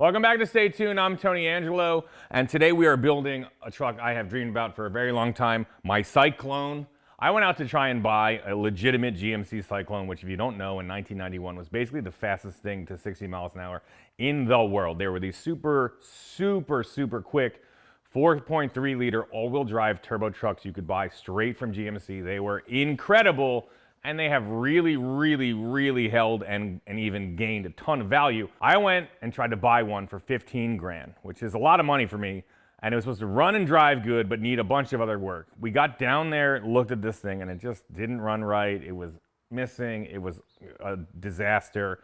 Welcome back to Stay Tuned. I'm Tony Angelo, and today we are building a truck I have dreamed about for a very long time, my Syclone. I went out to try and buy a legitimate GMC Syclone, which if you don't know, in 1991 was basically the fastest thing to 60 miles an hour in the world. They were these super quick 4.3 liter all-wheel drive turbo trucks you could buy straight from GMC. They were incredible, and they have really held and even gained a ton of value. I went and tried to buy one for 15 grand, which is a lot of money for me, and it was supposed to run and drive good, but need a bunch of other work. We got down there, looked at this thing, and it just didn't run right. It was missing, it was a disaster,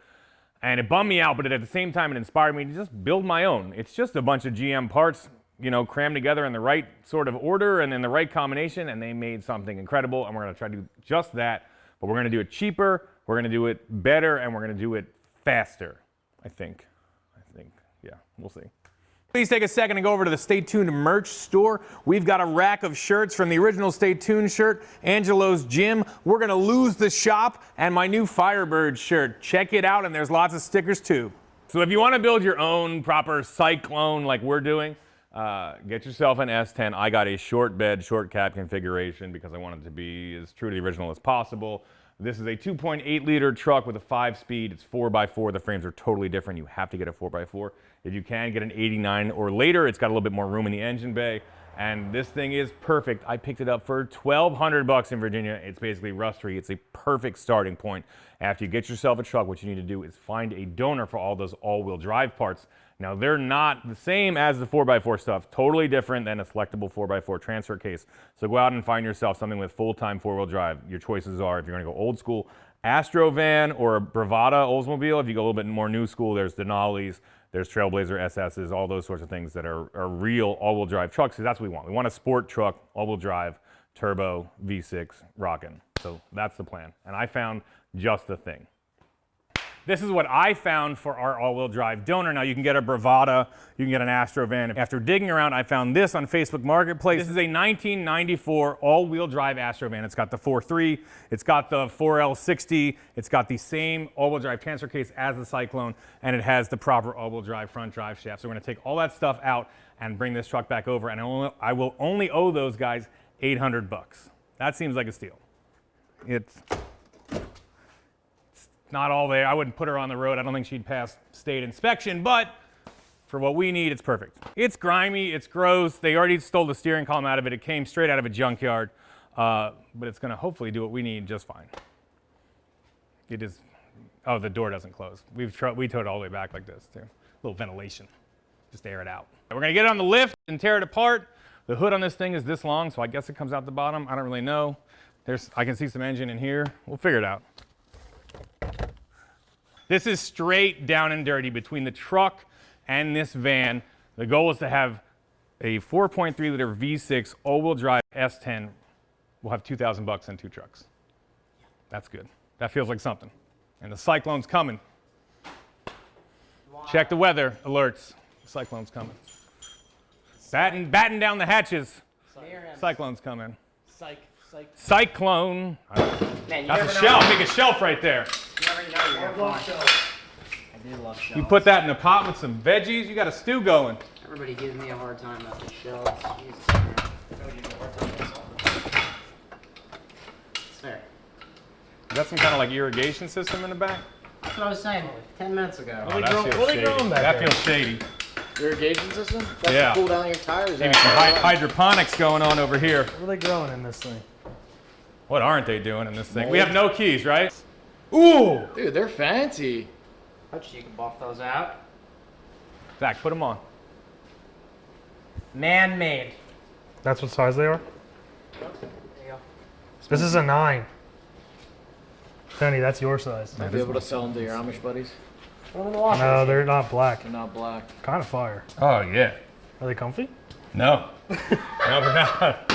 and it bummed me out, but at the same time, it inspired me to just build my own. It's just a bunch of GM parts, you know, crammed together in the right sort of order and in the right combination, and they made something incredible, and we're gonna try to do just that. But we're gonna do it cheaper, we're gonna do it better, and we're gonna do it faster, I think, yeah, we'll see. Please take a second and go over to the Stay Tuned merch store. We've got a rack of shirts from the original Stay Tuned shirt, Angelo's Gym. We're gonna lose the shop, and my new Firebird shirt. Check it out, and there's lots of stickers too. So if you wanna build your own proper Syclone like we're doing, get yourself an S10. I got a short bed, short cab configuration because I wanted to be as true to the original as possible. This is a 2.8 liter truck with a 5-speed. It's 4x4. The frames are totally different. You have to get a 4x4. If you can, get an 89 or later. It's got a little bit more room in the engine bay. And this thing is perfect. I picked it up for $1,200 in Virginia. It's basically rust-free. It's a perfect starting point. After you get yourself a truck, what you need to do is find a donor for all those all-wheel drive parts. Now, they're not the same as the 4x4 stuff. Totally different than a selectable 4x4 transfer case. So go out and find yourself something with full-time four-wheel drive. Your choices are, if you're gonna go old school, Astro Van or a Bravada Oldsmobile. If you go a little bit more new school, there's Denali's, there's Trailblazer SS's, all those sorts of things that are real all-wheel drive trucks, because that's what we want. We want a sport truck, all-wheel drive, turbo, V6, rockin'. So that's the plan. And I found just the thing. This is what I found for our all-wheel drive donor. Now you can get a Bravada, you can get an Astro Van. After digging around, I found this on Facebook Marketplace. This is a 1994 all-wheel drive Astro Van. It's got the 4.3, it's got the 4L60, it's got the same all-wheel drive transfer case as the Syclone, and it has the proper all-wheel drive front drive shaft. So we're gonna take all that stuff out and bring this truck back over, and I will only owe those guys $800. That seems like a steal. It's not all there. I wouldn't put her on the road. I don't think she'd pass state inspection, but for what we need, it's perfect. It's grimy, it's gross. They already stole the steering column out of it. It came straight out of a junkyard, but it's gonna hopefully do what we need just fine. It is, oh, the door doesn't close. We towed it all the way back like this too. A little ventilation, just air it out. We're gonna get it on the lift and tear it apart. The hood on this thing is this long, so I guess it comes out the bottom. I don't really know. I can see some engine in here. We'll figure it out. This is straight down and dirty between the truck and this van. The goal is to have a 4.3 liter V6 all-wheel drive S10. We'll have $2,000 and two trucks. That's good. That feels like something. And the Syclone's coming. Wow. Check the weather alerts. The Syclone's coming. Batten down the hatches. Cyclone's coming. Syclone. Man, that's a shelf. Make a shelf right there. I love shells. I do love shells. You put that in a pot with some veggies, you got a stew going. Everybody gives me a hard time about the shells. Jesus, man. I give me a hard time myself. It's fair. Is that some kind of like irrigation system in the back? That's what I was saying 10 minutes ago. Oh, that feels shady. That feels shady. Irrigation system? That's yeah. To cool down your tires. Maybe some hydroponics going on over here. What are they growing in this thing? What aren't they doing in this thing? We have no keys, right? Ooh! Dude, they're fancy. Hutch, you can buff those out. Zach, put them on. Man-made. That's what size they are? There you go. This is a 9. Tony, that's your size. Might be able to sell them to your Amish buddies. Put them in the washer No, machine. they're not black. They're not black. Kind of fire. Oh, yeah. Are they comfy? No. No, they're not.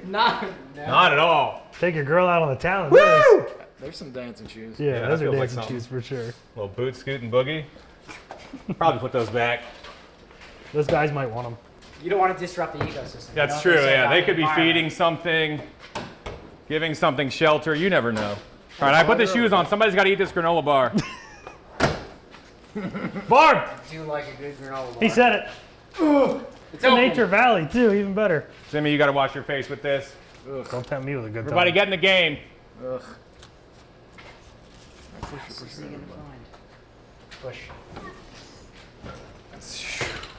No. Not at all. Take your girl out on the town. Woo! There's some dancing shoes. Yeah, those are feels like dancing shoes for sure. Little boot, scoot, and boogie. Probably put those back. Those guys might want them. You don't want to disrupt the ecosystem. That's true, yeah. They could be feeding something, giving something shelter. You never know. All right, I put the shoes on. Somebody's got to eat this granola bar. Barb! I do like a good granola bar. He said it. It's In open. Nature Valley, too. Even better. Jimmy, you got to wash your face with this. Don't tempt me with a good Everybody time. get in the game. Ugh. Fastest thing to find. Push.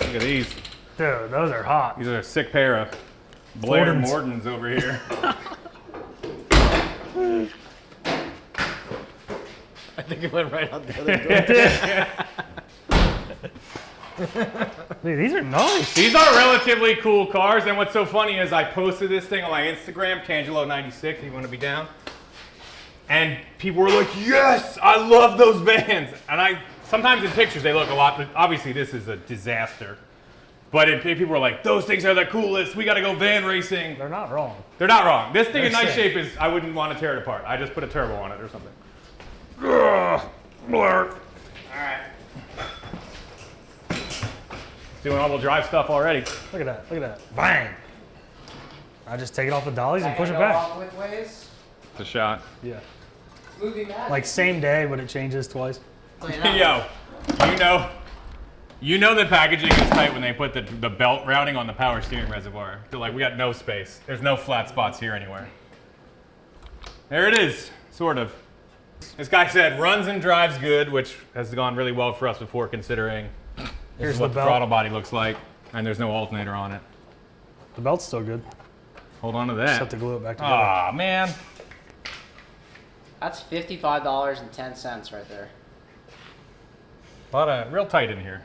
Look at these. Dude, those are hot. These are a sick pair of Blair Fordens. Mordens over here. I think it went right out the other door. Dude, these are nice. These are relatively cool cars, and what's so funny is I posted this thing on my Instagram, Tangelo96, if you want to be down. And people were like, yes, I love those vans. And sometimes in pictures they look a lot, but obviously this is a disaster. But people were like, those things are the coolest, we gotta go van racing. They're not wrong. They're not wrong. This thing in They're nice sick. shape is, I wouldn't want to tear it apart. I just put a turbo on it or something. Ugh, blur. Alright. Doing all-wheel drive stuff already. Look at that. Look at that. Bang. I just take it off the dollies and push it Go back. off with ways. It's a shot. Yeah. Movie magic. Like same day, but it changes twice. Yo, you know the packaging is tight when they put the belt routing on the power steering reservoir. They're like, we got no space. There's no flat spots here anywhere. There it is, sort of. This guy said runs and drives good, which has gone really well for us before considering this Here's is what the the belt. throttle body looks like, and there's no alternator on it. The belt's still good. Hold on to Just have that. to glue it back together. Aw, man. That's $55.10 right there. Real tight in here.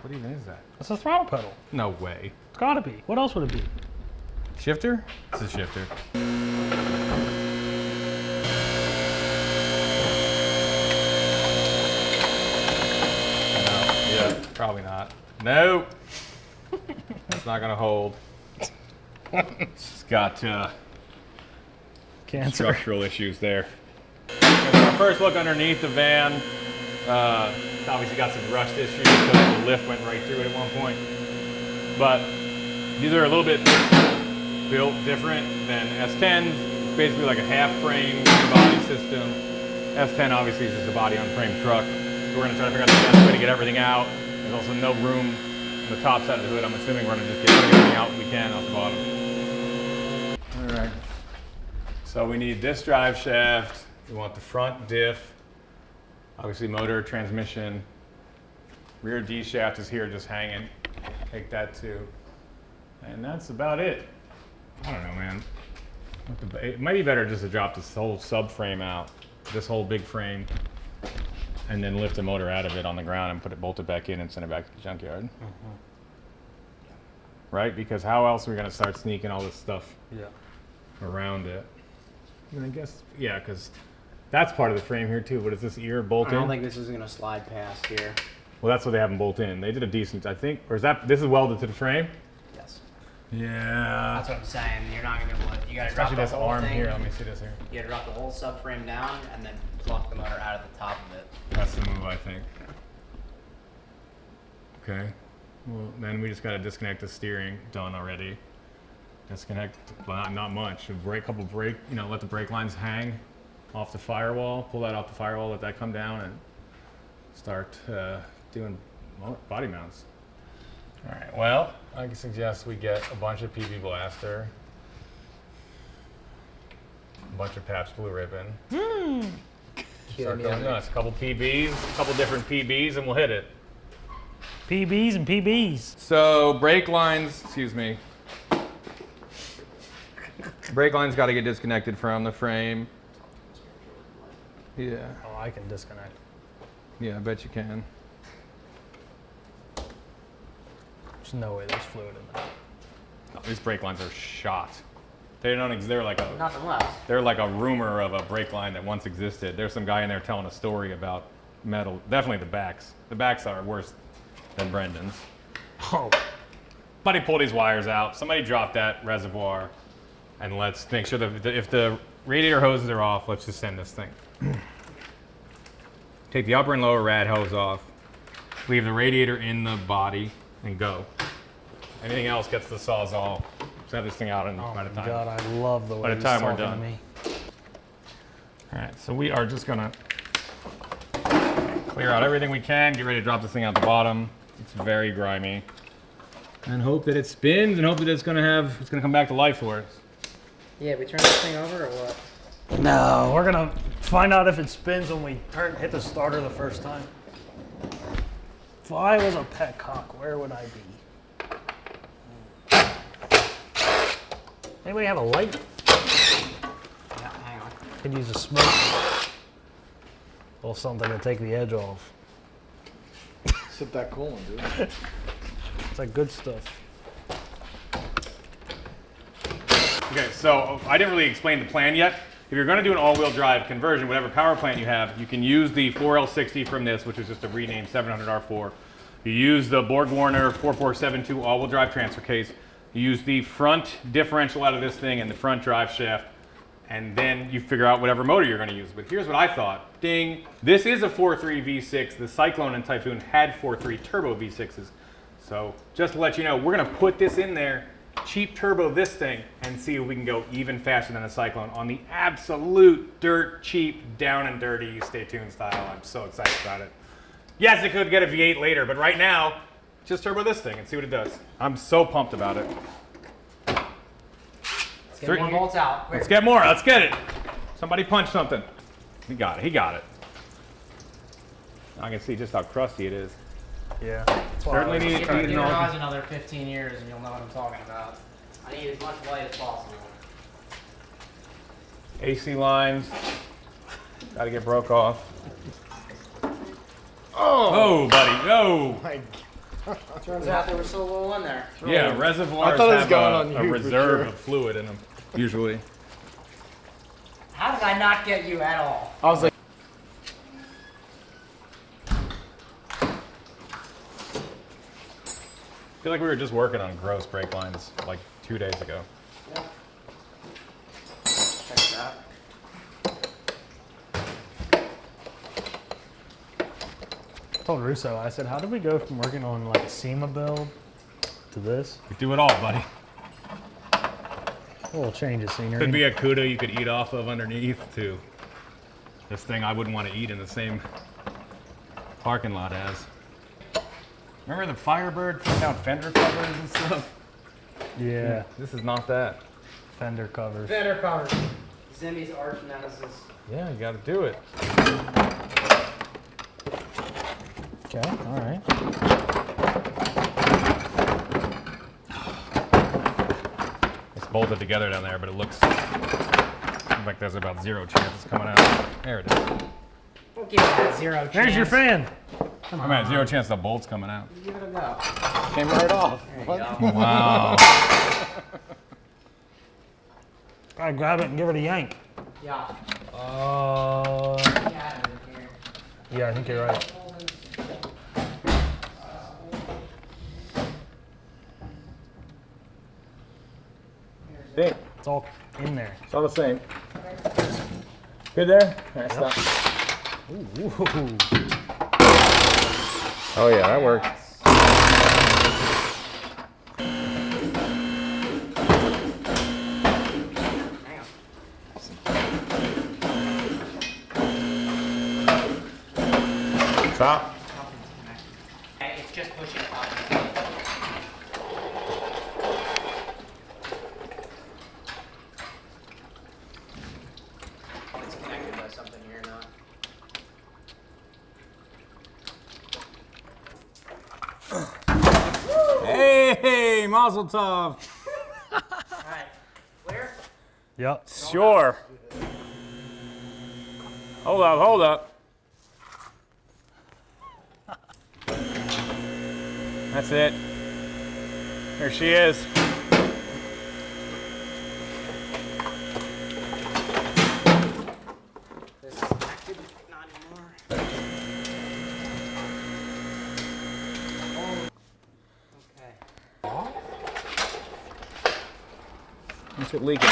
What even is that? That's a throttle pedal. No way. It's gotta be. What else would it be? Shifter? It's a shifter. No, yeah, probably not. Nope. It's not gonna hold. It's got Cancer. structural issues there. Our first look underneath the van. Obviously got some rust issues because the lift went right through it at one point. But these are a little bit built different than S10s. It's basically like a half frame body system. S10 obviously is just a body on frame truck. So we're gonna try to figure out the best way to get everything out. There's also no room on the top side of the hood. I'm assuming we're gonna just get everything out we can off the bottom. All right. So we need this drive shaft. We want the front diff. Obviously motor, transmission. Rear D shaft is here just hanging. Take that too. And that's about it. I don't know, man. It might be better just to drop this whole subframe out, this whole big frame, and then lift the motor out of it on the ground and put it bolted back in and send it back to the junkyard. Right? Because how else are we gonna start sneaking all this stuff Yeah. around it? And I guess, yeah, because that's part of the frame here too. What is this ear bolt I in? don't think this is gonna slide past here. Well, that's what they have them bolt in. They did a decent, I think, or is that, this is welded to the frame? Yes. Yeah. That's what I'm saying. You're not gonna be able to, you gotta drop Especially the this whole arm thing. here. Let me see this here. You gotta drop the whole subframe down and then pluck the motor out of the top of it. That's the move, I think. Okay. Well, then we just got to disconnect the steering. Done already. Disconnect, well, not much. A couple brake, let the brake lines hang off the firewall. Pull that off the firewall, let that come down, and start doing body mounts. All right. Well, I suggest we get a bunch of PB Blaster, a bunch of Pabst Blue Ribbon. Start going nuts. A couple PBs, a couple different PBs, and we'll hit it. PBs and PBs. So brake lines, excuse me. Brake lines got to get disconnected from the frame. Yeah, Oh, I can disconnect. yeah, I bet you can. There's no way there's fluid in there. Oh, these brake lines are shot. They're like Nothing left. they're like a rumor of a brake line that once existed. There's some guy in there telling a story about metal. Definitely the backs. The backs are worse than Brendan's. Oh, Somebody pull these wires out. Somebody drop that reservoir, and let's make sure that if the radiator hoses are off, let's just send this thing. Take the upper and lower rad hose off. Leave the radiator in the body and go. Anything else gets the Sawzall. Set this thing out and oh by my the time. God, I love the way By the he's time we're talking done. to me. All right, so we are just gonna clear out everything we can, get ready to drop this thing out the bottom. It's very grimy. And hope that it spins and hope that it's gonna come back to life for us. Yeah, we turn this thing over or what? No, we're gonna find out if it spins when we hit the starter the first time. If I was a petcock, where would I be? Anybody have a light? Yeah, hang on. Could use a smoke. Or something to take the edge off. Sip that coolant, dude. It's like good stuff. Okay, so I didn't really explain the plan yet. If you're gonna do an all-wheel drive conversion, whatever power plant you have, you can use the 4L60 from this, which is just a renamed 700R4. You use the Borg-Warner 4472 all-wheel drive transfer case. You use the front differential out of this thing and the front drive shaft, and then you figure out whatever motor you're gonna use. But here's what I thought. Ding, this is a 4.3 V6. The Syclone and Typhoon had 4.3 turbo V6s. So just to let you know, we're gonna put this in there, cheap turbo this thing, and see if we can go even faster than a Syclone on the absolute dirt cheap, down and dirty, stay tuned style. I'm so excited about it. Yes, it could get a V8 later, but right now, just turbo this thing and see what it does. I'm so pumped about it. Let's get more bolts out. Quick. Let's get more, let's get it. Somebody punch something. He got it, he got it. I can see just how crusty it is. Yeah. Certainly need Give your all- eyes another 15 years and you'll know what I'm talking about. I need as much light as possible. AC lines. Gotta get broke off. Oh, buddy, no. Turns out there was so little in there. Yeah, reservoirs I thought it was have going a on you for reserve sure. of fluid in them, usually. How did I not get you at all? I was like, I feel like we were just working on gross brake lines like 2 days ago. Yeah. Check it out. I told Russo, I said, how did we go from working on like a SEMA build to this? We do it all, buddy. A little change of scenery. Could be a CUDA you could eat off of underneath too. This thing I wouldn't want to eat in the same parking lot as. Remember the Firebird putting out fender covers and stuff? Yeah, This is not that. fender covers. Fender covers. Zimmy's arch nemesis. Yeah, you gotta do it. Okay, all right. It's bolted together down there, but it looks like there's about 0 chance it's coming out. There it is. Don't give it that 0 chance. There's your fan. I'm at 0 chance the bolt's coming out. Give it a go. came right off. There you What? go. Wow. Gotta grab it and give it a yank. Yeah. Uh, Yeah, in here. yeah, I think you're right. Hey, It's all in there. it's all the same. Good there? All right, stop. Ooh. Oh yeah, that worked. Hang on. Stop. Nothing's connected. Okay, it's just pushing up. It's connected by something here, not. Hey, Mazel Tov. Alright. Clear? Yep. Sure. Hold up, hold up. That's it. Here she is. This is connected. Not anymore. Okay. What's it leaking?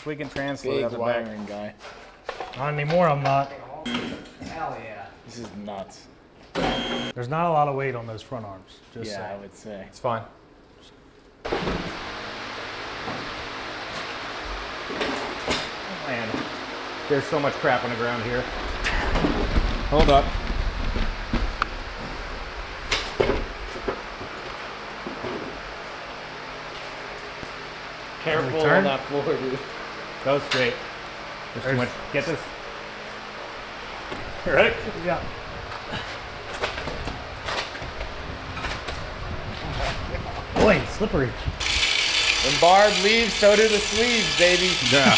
We can translate Big out the back. wiring guy. Not anymore, I'm not. Take a hole Hell yeah. This is nuts. There's not a lot of weight on those front arms. Just Yeah, I saying. would say. It's fine. Oh, man, there's so much crap on the ground here. Hold up. Careful Turn. on that floor, dude. Go straight. There's too There's- much. Get this. Ready? Yeah. Boy, it's slippery. When Barb leaves, so do the sleeves, baby. Yeah.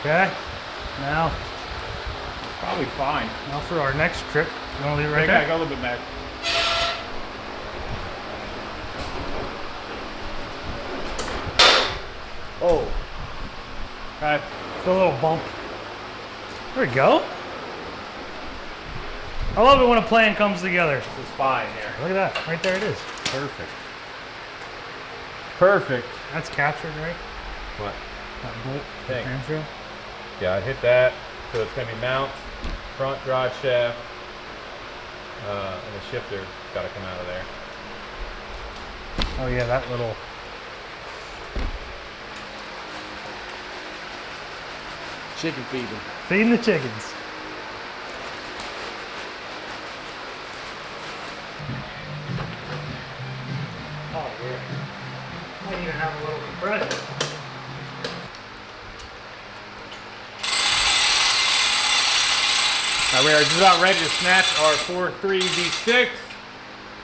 Okay. Now Probably fine. for our next trip. You want to leave it right Okay, there? go a little bit back. Oh, Okay. Just a little bump. There we go. I love it when a plan comes together. This is fine here. Look at that. Right there it is. Perfect. Perfect. That's captured, right? What? That bolt. Thing. Transfer. Yeah, I hit that. So it's going to be mount, front drive shaft, and the shifter's got to come out of there. Oh yeah, that little. chicken feeder. Feeding the chickens. Oh yeah. Might even have a little compression. All right, we are just about ready to snatch our 4.3 V6,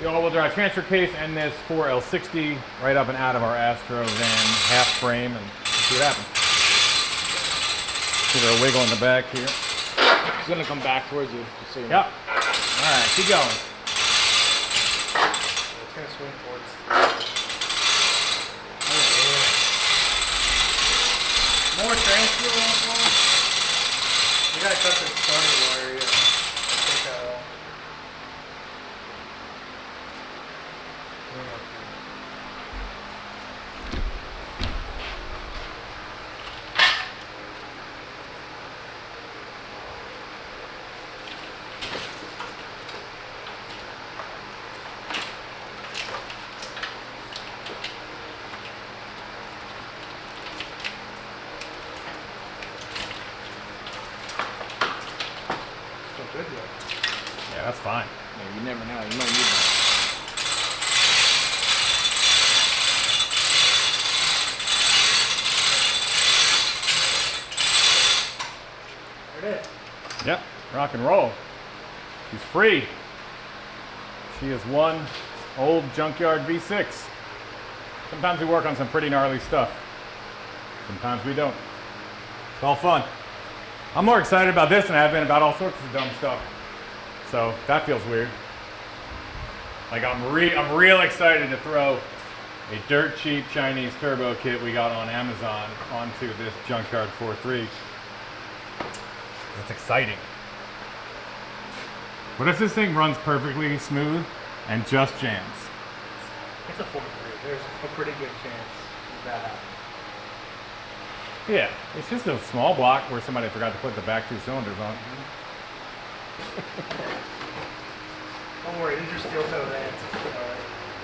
the all-wheel drive transfer case, and this 4L60 right up and out of our Astro Van half frame, and see what happens. Give her a wiggle in the back here. It's gonna come back towards you. Just so you know. Yep. All right, keep going. It's gonna swing towards. More transfer on the floor. You gotta cut this starter wire. Yeah. Take that off. Good yet. Yeah, that's fine. Yeah, you never know. You might need that. There it is. Yep, rock and roll. She's free. She is one old junkyard V6. Sometimes we work on some pretty gnarly stuff. Sometimes we don't. It's all fun. I'm more excited about this than I have been about all sorts of dumb stuff. So that feels weird. Like I'm real excited to throw a dirt cheap Chinese turbo kit we got on Amazon onto this junkyard 4.3. It's exciting. What if this thing runs perfectly smooth and just jams? It's a 4-3. There's a pretty good chance of that happening. Yeah, it's just a small block where somebody forgot to put the back two cylinders on. Don't worry, these are steel toe vans.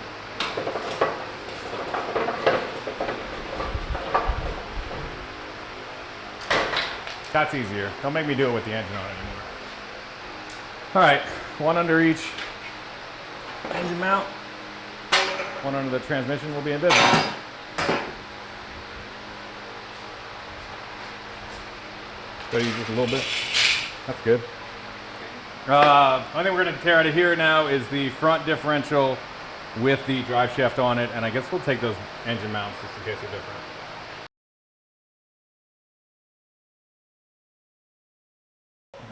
That's easier. Don't make me do it with the engine on anymore. All right, one under each engine mount. One under the transmission will be in business. So you just a little bit. That's good. Only thing we're going to tear out of here now is the front differential with the drive shaft on it, and I guess we'll take those engine mounts just in case they're different.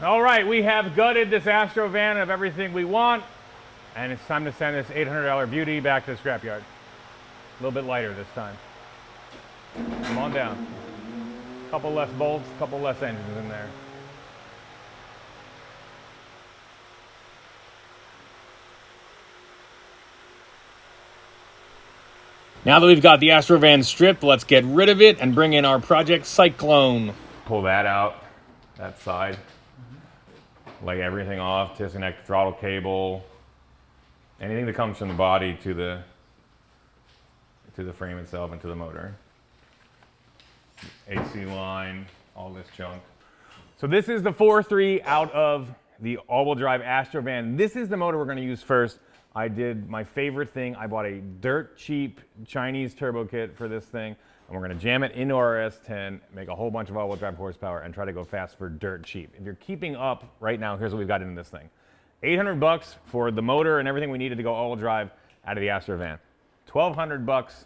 All right, we have gutted this Astro van of everything we want, and it's time to send this $800 beauty back to the scrapyard. A little bit lighter this time. Come on down. Couple less bolts, couple less engines in there. Now that we've got the Astrovan stripped, let's get rid of it and bring in our Project Syclone. Pull that out, that side. Lay everything off, disconnect the throttle cable. Anything that comes from the body to the frame itself and to the motor. AC line, all this junk. So this is the 4.3 out of the all-wheel drive Astrovan. This is the motor we're going to use first. I did my favorite thing. I bought a dirt cheap Chinese turbo kit for this thing, and we're going to jam it into our S10, make a whole bunch of all-wheel drive horsepower, and try to go fast for dirt cheap. If you're keeping up right now, here's what we've got into this thing. $800 for the motor and everything we needed to go all-wheel drive out of the Astrovan. $1,200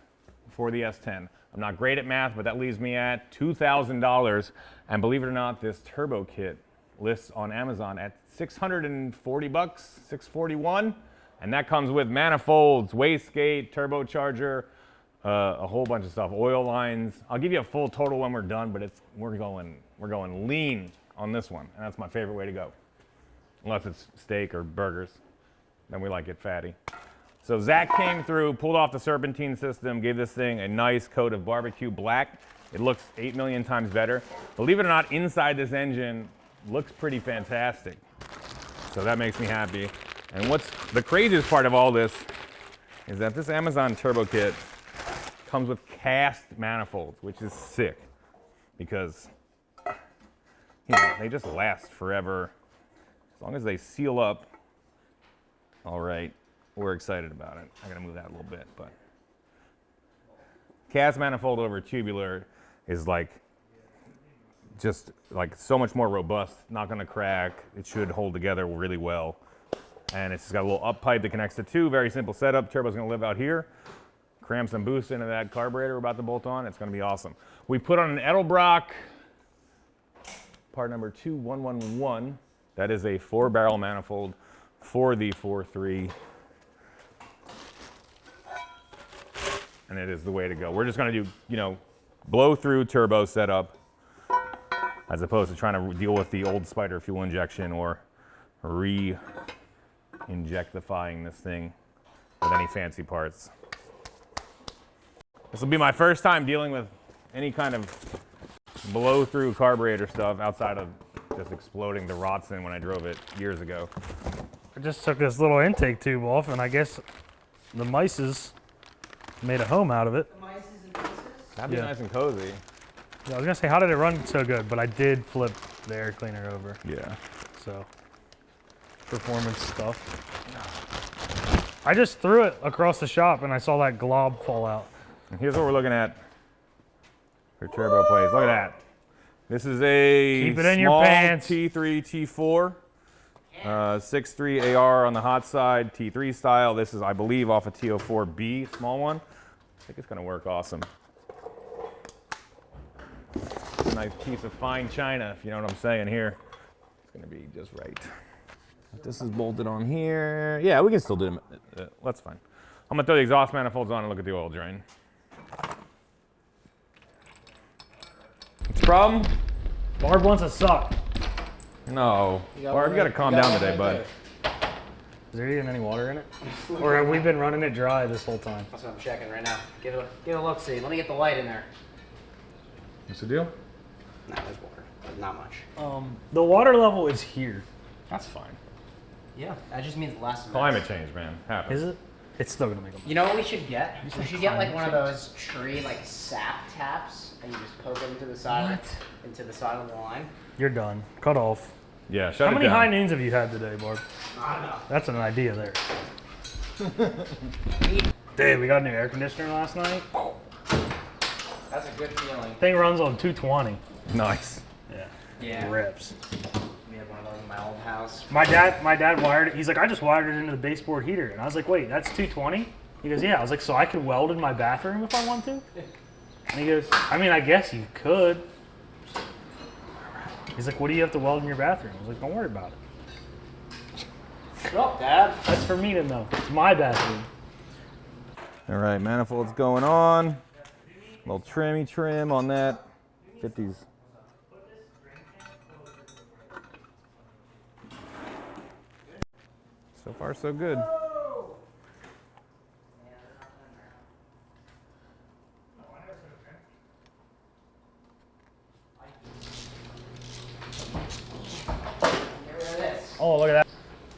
for the S10. I'm not great at math, but that leaves me at $2,000. And believe it or not, this turbo kit lists on Amazon at $640, $641. And that comes with manifolds, wastegate, turbocharger, a whole bunch of stuff, oil lines. I'll give you a full total when we're done, but we're going lean on this one, and that's my favorite way to go. Unless it's steak or burgers, then we like it fatty. So Zach came through, pulled off the serpentine system, gave this thing a nice coat of barbecue black. It looks 8 million times better. Believe it or not, inside this engine looks pretty fantastic. So that makes me happy. And what's the craziest part of all this is that this Amazon turbo kit comes with cast manifolds, which is sick because they just last forever as long as they seal up. All right, we're excited about it. I gotta move that a little bit, but cast manifold over tubular is just so much more robust, not gonna crack. It should hold together really well. And it's just got a little up pipe that connects the two. Very simple setup. Turbo's gonna live out here. Cram some boost into that carburetor we're about to bolt on. It's gonna be awesome. We put on an Edelbrock part number 2111. That is a 4-barrel manifold for the 4.3. And it is the way to go. We're just gonna do, blow through turbo setup as opposed to trying to deal with the old Spider fuel injection or injectifying this thing with any fancy parts. This will be my first time dealing with any kind of blow through carburetor stuff outside of just exploding the Rotson when I drove it years ago. I just took this little intake tube off, and I guess the mices made a home out of it. The mice and pieces? That'd be nice and cozy. Yeah, I was gonna say, how did it run so good? But I did flip the air cleaner over. Yeah. So, performance stuff. I just threw it across the shop and I saw that glob fall out. And here's what we're looking at for turbo plates. Look at that. This is a Keep it in small your pants. T3, T4. 6.3 AR on the hot side, T3 style. This is, I believe, off a TO4B, small one. I think it's gonna work awesome. It's a nice piece of fine china, if you know what I'm saying here. It's gonna be just right. This is bolted on here. Yeah, we can still do it. That's fine. I'm gonna throw the exhaust manifolds on and look at the oil drain. What's the problem? Barb wants a suck. No. Barb, you gotta calm down today, bud. Is there even any water in it? Or have we been running it dry this whole time? That's what I'm checking right now. Give it a look, see. Let me get the light in there. What's the deal? No, there's water, but not much. The water level is here. That's fine. Yeah, that just means less. Climate change, man. Happens. Is it? It's still gonna make a You know what we should get? We should get like one of those tree sap taps, and you just poke it into the side, into the side of the line. You're done. Cut off. Yeah, shut How it many down. high noons have you had today, Barb? Not enough. That's an idea there. Dude, we got a new air conditioner last night. That's a good feeling. Thing runs on 220. Nice. Yeah. Rips. We had one of those in my old house. My dad wired it. He's like, I just wired it into the baseboard heater. And I was like, wait, that's 220? He goes, yeah. I was like, so I could weld in my bathroom if I want to? And he goes, I mean, I guess you could. He's like, what do you have to weld in your bathroom? I was like, don't worry about it. Shut up, Dad. That's for me to know. It's my bathroom. All right, manifold's going on. A little trim on that. Fit these So far, so good. Oh, look at that.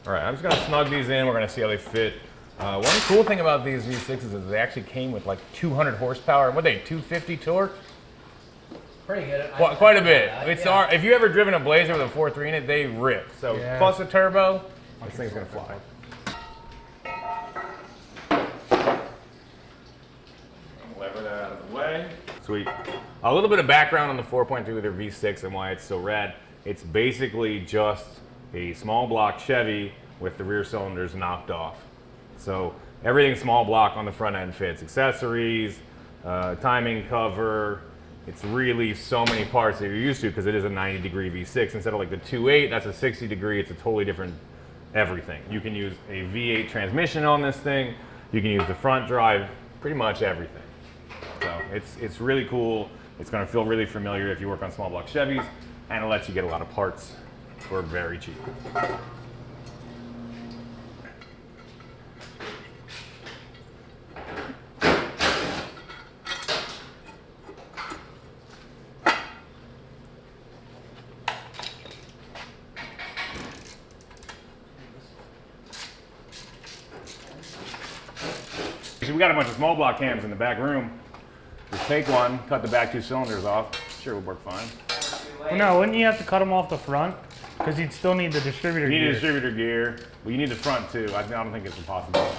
All right, I'm just gonna snug these in. We're gonna see how they fit. One cool thing about these V6s is they actually came with like 200 horsepower. What are they, 250 torque? Pretty good. Quite a bit. If you ever driven a Blazer with a 4.3 in it, they rip. So plus a turbo, this thing's gonna fly. Lever that out of the way. Sweet. A little bit of background on the 4.3 liter V6 and why it's so rad. It's basically just a small block Chevy with the rear cylinders knocked off. So everything small block on the front end fits. Accessories, timing cover. It's really so many parts that you're used to because it is a 90-degree V6. Instead of like the 2.8, that's a 60-degree. It's a totally different everything. You can use a V8 transmission on this thing. You can use the front drive, pretty much everything. So it's really cool. It's going to feel really familiar if you work on small block Chevys, and it lets you get a lot of parts for very cheap. So we got a bunch of small block cams in the back room. Just take one, cut the back 2 cylinders off. Sure, it would work fine. Well, no, wouldn't you have to cut them off the front? Because you'd still need the distributor You need gear. a distributor gear. Well, you need the front too. I don't think it's a possibility.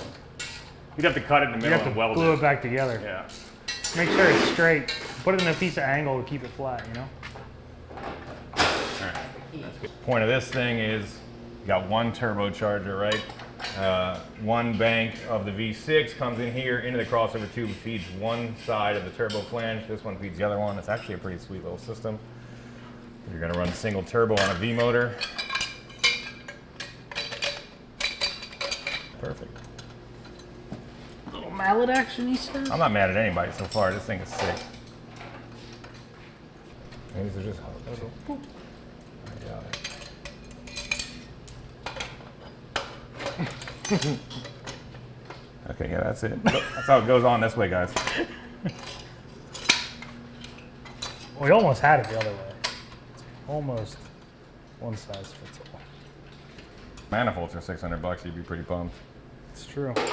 You'd have to cut it in the You middle have and to weld glue it. it back together. Yeah. Make sure it's straight. Put it in a piece of angle to keep it flat, you know? All right. That's good. Point of this thing is you got one turbocharger, right? One bank of the V6 comes in here into the crossover tube, feeds one side of the turbo flange. This one feeds the other one. It's actually a pretty sweet little system. You're gonna run single turbo on a V motor. Perfect. Little mallet action, he says? I'm not mad at anybody so far. This thing is sick. And these are just hooks. I got it. Okay, yeah, that's it. That's how it goes on this way, guys. We almost had it the other way. Almost one size fits all. Manifolds are $600. You'd be pretty pumped. It's true. Pull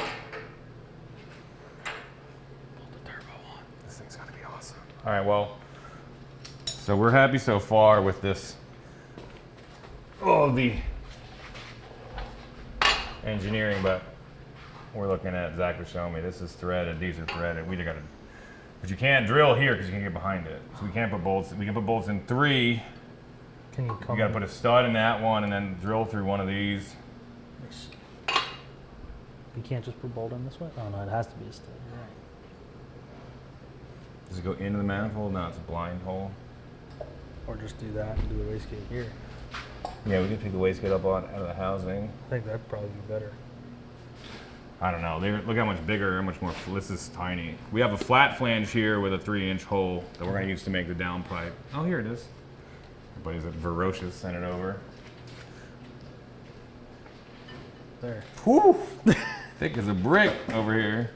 the turbo on. This thing's gonna be awesome. All right, well, so we're happy so far with this. Oh, the engineering, but we're looking at, Zach was showing me, this is threaded, these are threaded. We got to, but you can't drill here because you can't get behind it. So we can't put bolts, we can put bolts in 3. Can you come You got to put a stud in that one and then drill through one of these. You can't just put bolt in this way? Oh no, it has to be a stud. Right. Does it go into the manifold? No, it's a blind hole. Or just do that and do the wastegate here. Yeah, we could pick the wastegate up out of the housing. I think that'd probably be better. I don't know. Look how much bigger, how much more. This is tiny. We have a flat flange here with a 3-inch hole that we're going to use to make the downpipe. Oh, here it is. Everybody's at Ferocious sent it over. There. Whew! Thick as a brick over here.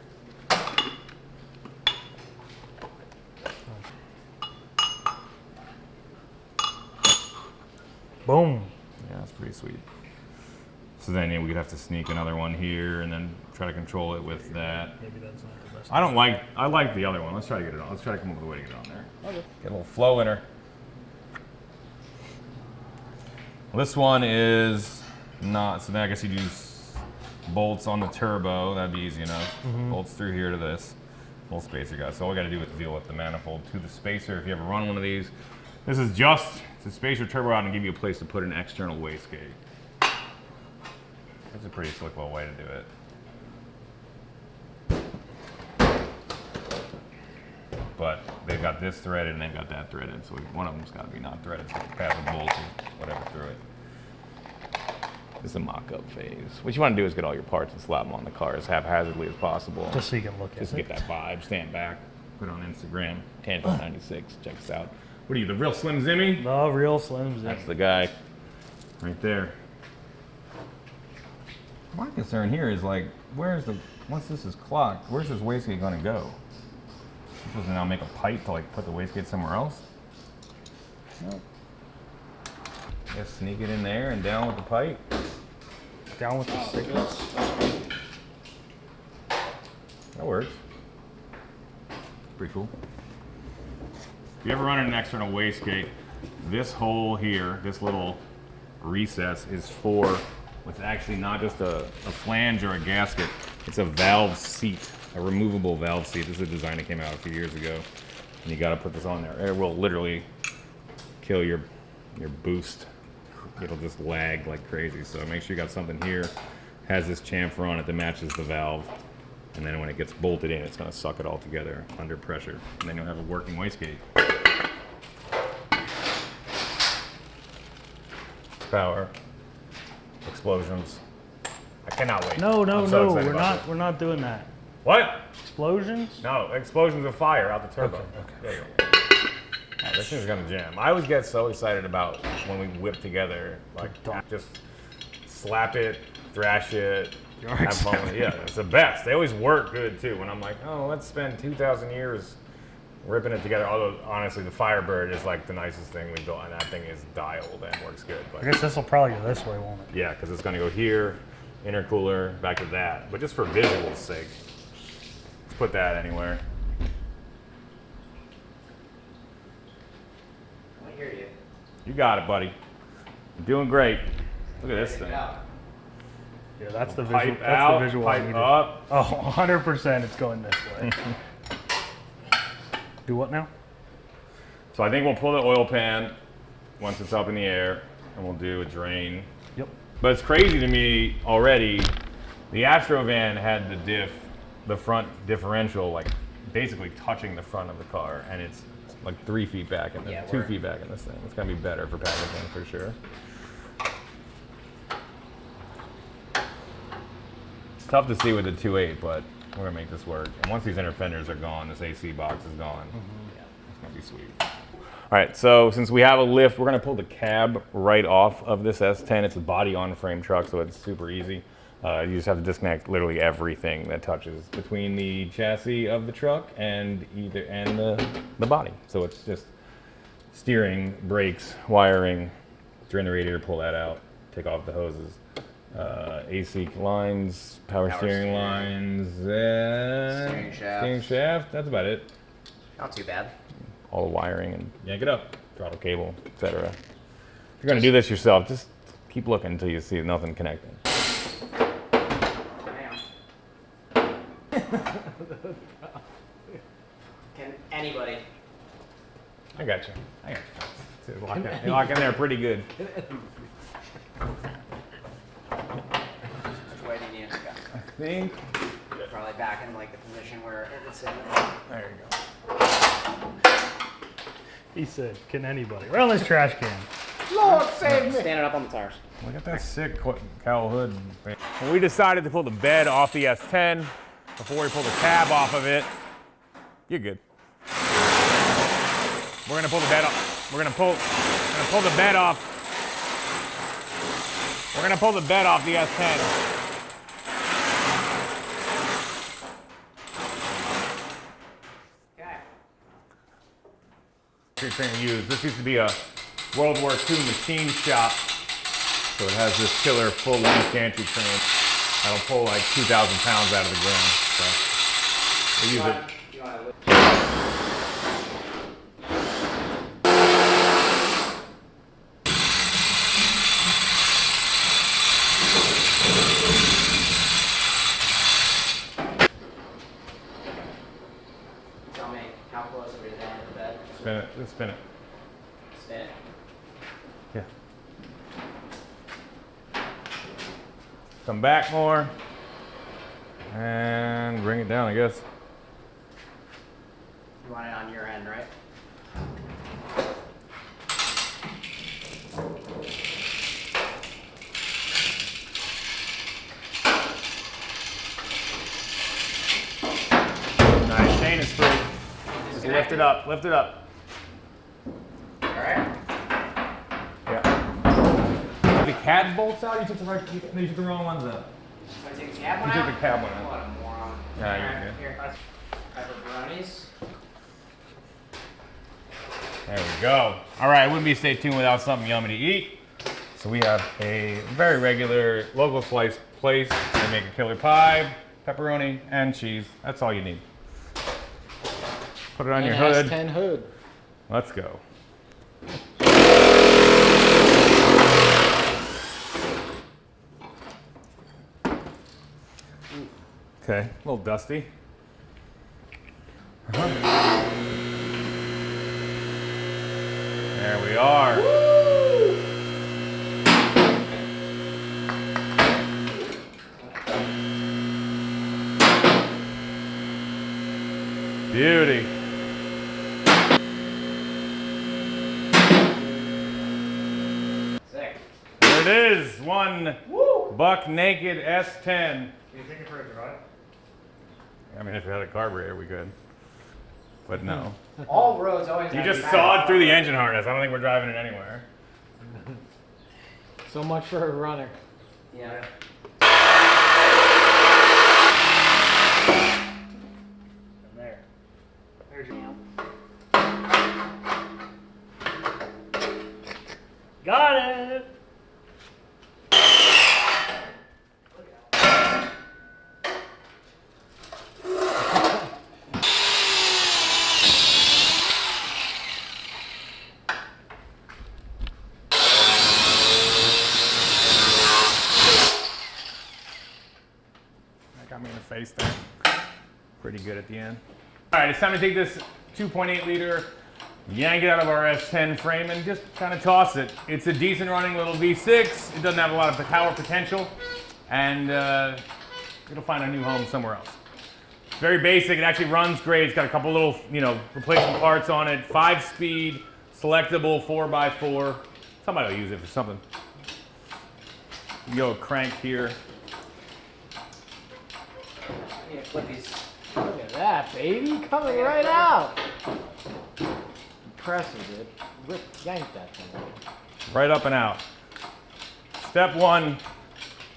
Boom. Yeah, that's pretty sweet. So then, yeah, we'd have to sneak another one here and then try to control it with that. Maybe that's not the best. I like the other one. Let's try to get it on. Let's try to come up with a way to get it on there. Okay. Get a little flow in her. Well, this one is not, so then I guess you'd use bolts on the turbo. That'd be easy enough. Bolts through here to this. Little spacer guys. So all we gotta do is deal with the manifold to the spacer. If you ever run one of these, this is just to space your turbo out and give you a place to put an external wastegate. That's a pretty slick little way to do it. But they've got this threaded and they've got that threaded, so one of them's got to be not threaded, so pass a bolt or whatever through it. This is a mock-up phase. What you want to do is get all your parts and slap them on the car as haphazardly as possible. Just so you can look at Just it. to get that vibe. Stand back, put it on Instagram, Tangent96, check us out. What are you, the real Slim Zimmy? The real Slim Zim. That's the guy right there. My concern here is like, once this is clocked, where's this wastegate gonna go? I'm supposed to now make a pipe to like put the wastegate somewhere else? Nope. Just sneak it in there and down with the pipe. Down with the signals. That works. Pretty cool. If you ever run an external wastegate, this hole here, this little recess is for what's actually not just a flange or a gasket, it's a valve seat, a removable valve seat. This is a design that came out a few years ago. And you gotta put this on there. It will literally kill your boost. It'll just lag like crazy. So make sure you got something here, has this chamfer on it that matches the valve. And then when it gets bolted in, it's gonna suck it all together under pressure. And then you'll have a working wastegate. Power. Explosions. I cannot wait. No, I'm so excited we're about not. We're not doing that. What? Explosions? No, explosions of fire out the turbo. Okay. There you go. Oh, this thing's gonna jam. I always get so excited about when we whip together, like just slap it, thrash it, have fun with it. Yeah, it's the best. They always work good too. When I'm like, oh, let's spend 2,000 years ripping it together. Although honestly, the Firebird is like the nicest thing we've built, and that thing is dialed and works good. But I guess this will probably go this way, won't it? yeah, because it's gonna go here, intercooler, back to that. But just for visual's sake, let's put that anywhere. I hear you. You got it, buddy. You're doing great. Look at this thing. Yeah. Yeah, that's the Pipe visual. out, That's the visual I pipe needed. up. Oh, 100% it's going this way. Do what now? So I think we'll pull the oil pan once it's up in the air, and we'll do a drain. Yep. But it's crazy to me already. The Astro van had the diff, the front differential, like basically touching the front of the car, and it's like 3 feet back in Yeah, 2 feet back in this thing. It's gonna be better for packaging for sure. It's tough to see with the 2.8, but we're gonna make this work. And once these inner fenders are gone, this AC box is gone. It's gonna be sweet. All right, so since we have a lift, we're gonna pull the cab right off of this S10. It's a body on frame truck, so it's super easy. You just have to disconnect literally everything that touches between the chassis of the truck and the body. So it's just steering, brakes, wiring, drain the radiator, pull that out, take off the hoses. AC lines, power steering lines, steering shaft. That's about it. Not too bad. All the wiring and yank it up, throttle cable, etc. If you're gonna do this yourself, just keep looking until you see nothing connecting. Can anybody? I got you. They lock in there pretty good. Which way do you need it to go? I think. Probably back in like the position where it's in. There you go. He said, can anybody? Right on this trash can. Lord save me! Standing up on the tires. Look at that sick cowl hood. We decided to pull the bed off the S10 before we pull the cab off of it. You're good. We're gonna pull the bed off. We're gonna pull the bed off. We're gonna pull the bed off the S10. Okay. Drivetrain used. This used to be a World War II machine shop. So it has this killer full length gantry train that'll pull like 2,000 pounds out of the ground. So we use it. You want to lift? Tell me, how close are we to the end of the bed? Spin it. Just spin it. Spin it. Yeah. Come back more. And bring it down, I guess. You want it on your end, right? Nice, chain is free. Just lift it up, lift it up. All right. Yeah. The cat bolts out, you took the wrong ones out. I take the cab one You took out? the cab one out. What a moron. Yeah, Here, you're good. here. Pepperonis. There we go. All right, I wouldn't be stay tuned without something yummy to eat. So we have a very regular local slice place. They make a killer pie, pepperoni, and cheese. That's all you need. Put it on your hood. S10 hood. Let's go. Okay, a little dusty. There we are. Beauty. Sick. There it is, one buck naked S10. You thinking for a drive? I mean, if it had a carburetor, we could. But no. All roads always You have just to be sawed through the engine harness. I don't think we're driving it anywhere. So much for a runner. Yeah. And there. There's your. Got it! That got me in the face there. Pretty good at the end. All right, it's time to take this 2.8 liter, yank it out of our S10 frame, and just kind of toss it. It's a decent running little V6. It doesn't have a lot of power potential, and it'll find a new home somewhere else. It's very basic. It actually runs great. It's got a couple little, replacement parts on it. 5-speed, selectable 4x4. Somebody will use it for something. You go crank here. I need to flip these. Look at that, baby. Coming right out. Impressive, dude. Yank that thing out. Right up and out. Step one,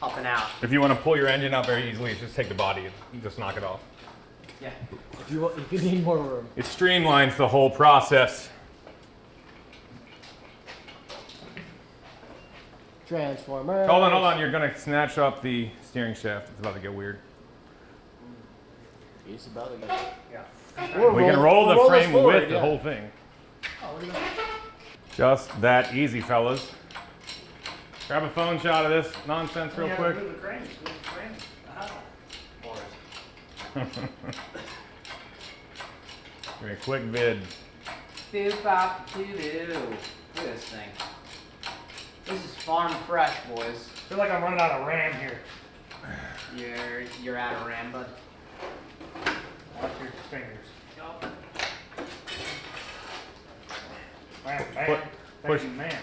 Up and out. if you want to pull your engine out very easily, is just take the body and just knock it off. Yeah. If you need more room. It streamlines the whole process. Transformer. Hold on. You're going to snatch up the steering shaft. It's about to get weird. He's about to get. Yeah. We can roll the this frame forward, with the yeah. whole thing. Oh, look at that. Just that easy, fellas. Grab a phone shot of this nonsense real Yeah, quick. move the crane, move the crane. Give me a quick vid. Doo-bop-doo-doo. Look at this thing. This is farm fresh, boys. I feel like I'm running out of RAM here. You're out of ram, bud. Watch your fingers. Bam, bam. Push. Thank you, man.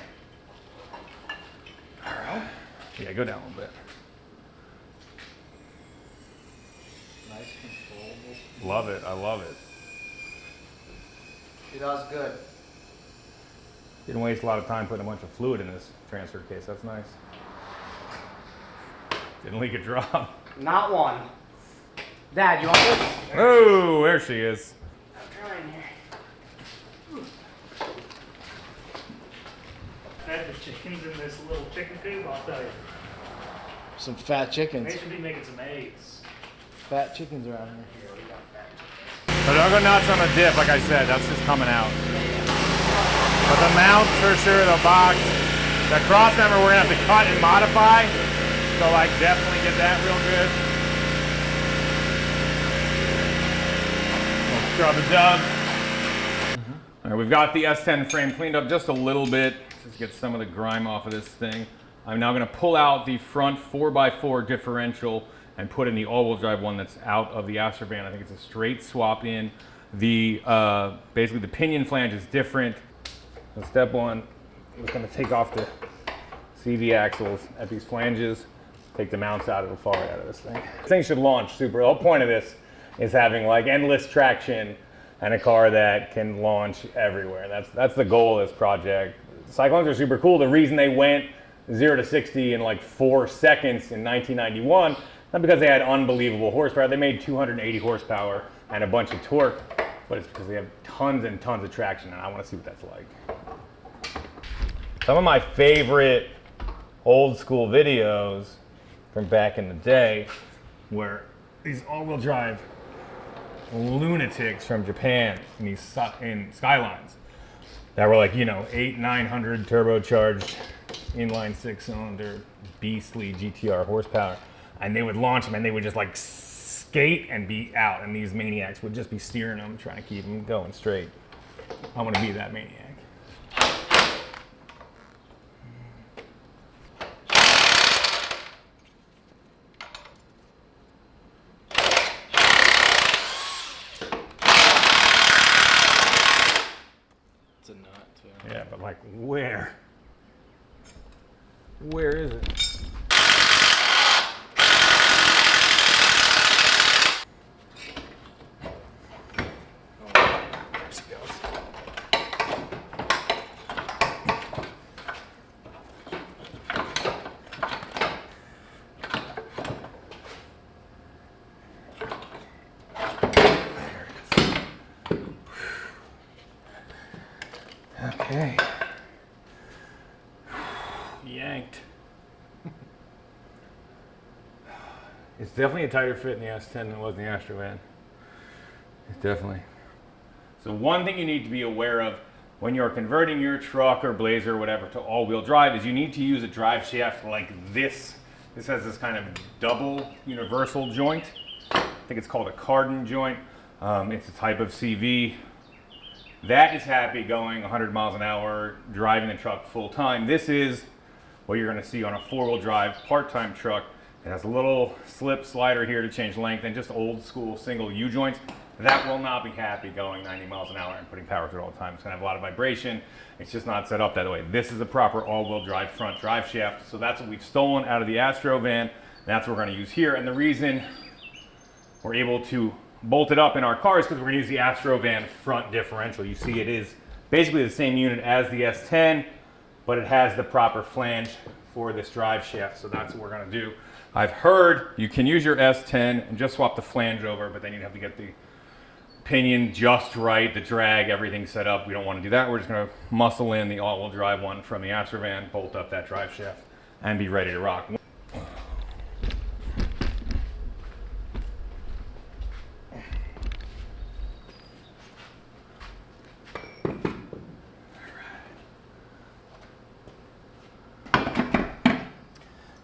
Yeah, go down a little bit. Nice controllable. Love it. I love it. It does good. Didn't waste a lot of time putting a bunch of fluid in this transfer case. That's nice. Didn't leak a drop. Not one. Dad, you want this? Oh, there she is. I'm trying here. Fed the chickens in this little chicken coop, I'll tell you. Some fat chickens. They should be making some eggs. Fat chickens around here. So don't go nuts on the diff, like I said. That's just coming out. But the mounts for sure, the box. The cross member we're gonna have to cut and modify. So like definitely get that real good. We'll scrub the dub. All right, we've got the S10 frame cleaned up just a little bit. Just get some of the grime off of this thing. I'm now gonna pull out the front 4x4 differential and put in the all-wheel drive one that's out of the Astrovan. I think it's a straight swap in. The basically the pinion flange is different. So step one, I'm just gonna take off the CV axles at these flanges, take the mounts out, it'll fall right out of this thing. This thing should launch super. The whole point of this is having like endless traction and a car that can launch everywhere. That's the goal of this project. Syclones are super cool. The reason they went 0 to 60 in like 4 seconds in 1991 Not because they had unbelievable horsepower. They made 280 horsepower and a bunch of torque, but it's because they have tons and tons of traction, and I want to see what that's like. Some of my favorite old school videos from back in the day were these all-wheel drive lunatics from Japan in these in Skylines that were like, you know, 800-900 turbocharged inline 6-cylinder beastly GTR horsepower, and they would launch them and they would just like skate and be out, and these maniacs would just be steering them, trying to keep them going straight. I want to be that maniac. It's a nut too. Yeah, but like where? Where is it? Okay. Yanked. It's definitely a tighter fit in the S10 than it was in the Astro Van. It's definitely. So one thing you need to be aware of when you're converting your truck or Blazer or whatever to all-wheel drive is you need to use a drive shaft like this. This has this kind of double universal joint. I think it's called a cardan joint. It's a type of CV. That is happy going 100 miles an hour, driving the truck full time. This is what you're gonna see on a 4-wheel drive part-time truck. It has a little slip slider here to change length and just old school single U-joints. That will not be happy going 90 miles an hour and putting power through it all the time. It's gonna have a lot of vibration. It's just not set up that way. This is a proper all-wheel drive front drive shaft. So that's what we've stolen out of the Astro Van. That's what we're gonna use here. And the reason we're able to bolt it up in our cars because we're going to use the Astro Van front differential. You see it is basically the same unit as the S10, but it has the proper flange for this drive shaft, so that's what we're going to do. I've heard you can use your S10 and just swap the flange over, but then you'd have to get the pinion just right, the drag, everything set up. We don't want to do that. We're just going to muscle in the all-wheel drive one from the Astro Van, bolt up that drive shaft, and be ready to rock.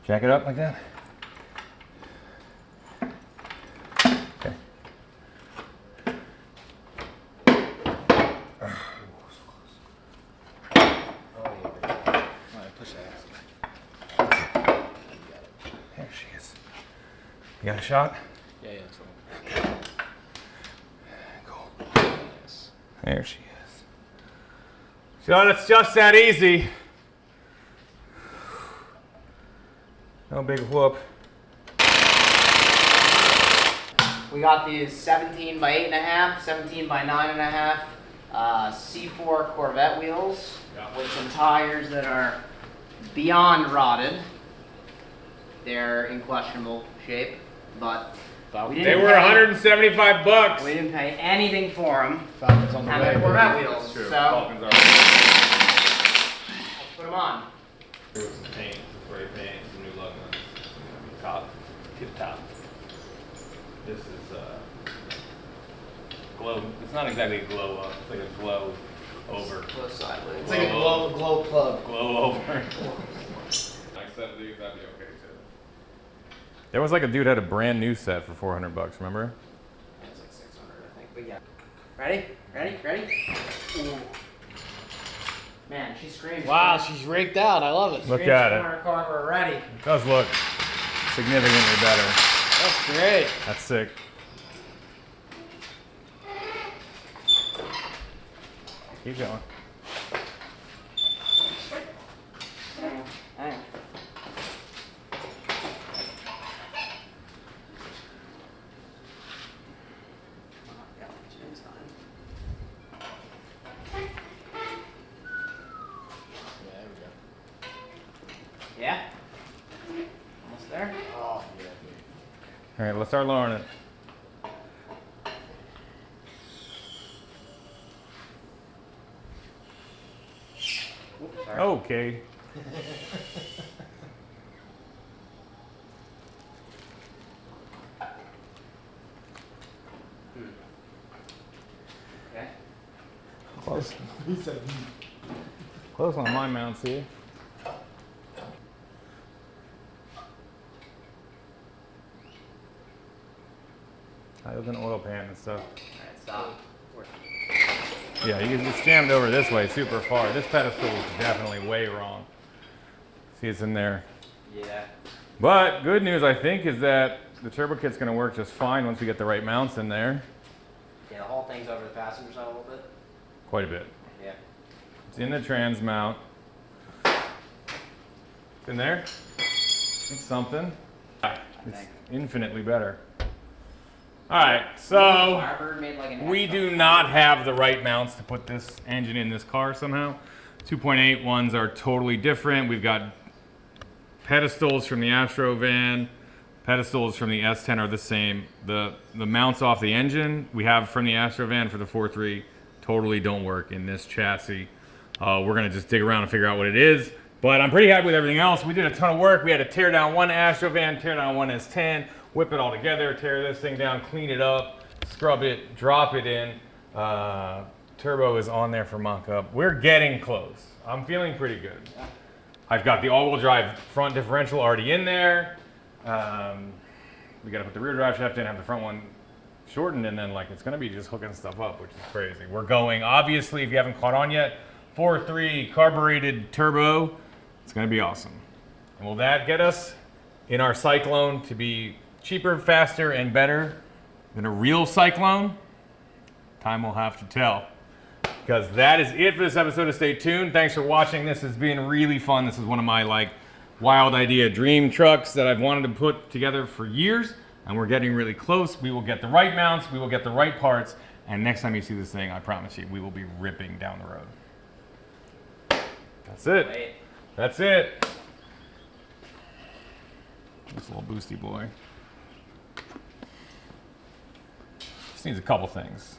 Jack it up like that. Okay. There she is. You got a shot? Yeah, that's right. Cool. Yes. There she is. So it's just that easy. No big whoop. We got these 17 by 8.5, 17 by 9.5 C4 Corvette wheels with some tires that are beyond rotted. They're in questionable shape, but we They didn't were pay, 175 bucks. we didn't pay anything for them. Falcons on the And way. they're Corvette wheels, That's true. so Falcons are. let's put them on. Some paint, some spray paint, some new logos. Top, tip top. This is glow. It's not exactly a glow up. It's like a glow over. Glow sideways. It's like a glow plug. Glow over. Nice set of these, that'd be okay too. There was like a dude had a brand new set for 400 bucks. Remember? It's like 600, I think, but yeah. Ready? Ready? Ready? Ooh. Man, she screams. Wow, she's raked out. I love it. Look Screams at it. corner car, we're ready. It does look significantly better. That's great. That's sick. Keep going. Hang on. Yeah, it's fine. Yeah, there we go. Yeah? Almost there? Oh, yeah, dude. All right, let's start lowering it. Oops, sorry. Okay. Okay. Close. Close on my mounts here. I have an oil pan and stuff. Alright, stop. Yeah, you can just jammed over this way super far. This pedestal is definitely way wrong. See, it's in there. Yeah. But good news, I think, is that the turbo kit's going to work just fine once we get the right mounts in there. Yeah, the whole thing's over the passenger side a little bit. Quite a bit. Yeah. It's in the trans mount. It's in there. It's something. It's infinitely better. All right, so Firebird made like an we extra- do not have the right mounts to put this engine in this car somehow. 2.8 ones are totally different. We've got pedestals from the Astro van. Pedestals from the S10 are the same. The mounts off the engine we have from the Astro van for the 4.3 totally don't work in this chassis. We're gonna just dig around and figure out what it is. But I'm pretty happy with everything else. We did a ton of work. We had to tear down one Astro van, tear down one S10, whip it all together, tear this thing down, clean it up, scrub it, drop it in. Turbo is on there for mock-up. We're getting close. I'm feeling pretty good. I've got the all-wheel drive front differential already in there. We gotta put the rear drive shaft in, have the front one shortened, and then like it's gonna be just hooking stuff up, which is crazy. We're going, obviously, if you haven't caught on yet, 4.3 carbureted turbo. It's gonna be awesome. And will that get us in our Syclone to be cheaper, faster, and better than a real Syclone? Time will have to tell. Because that is it for this episode of Stay Tuned. Thanks for watching. This has been really fun. This is one of my like wild idea dream trucks that I've wanted to put together for years, and we're getting really close. We will get the right mounts, we will get the right parts, and next time you see this thing, I promise you, we will be ripping down the road. That's it. Wait. That's it. This little boosty boy. Just needs a couple things.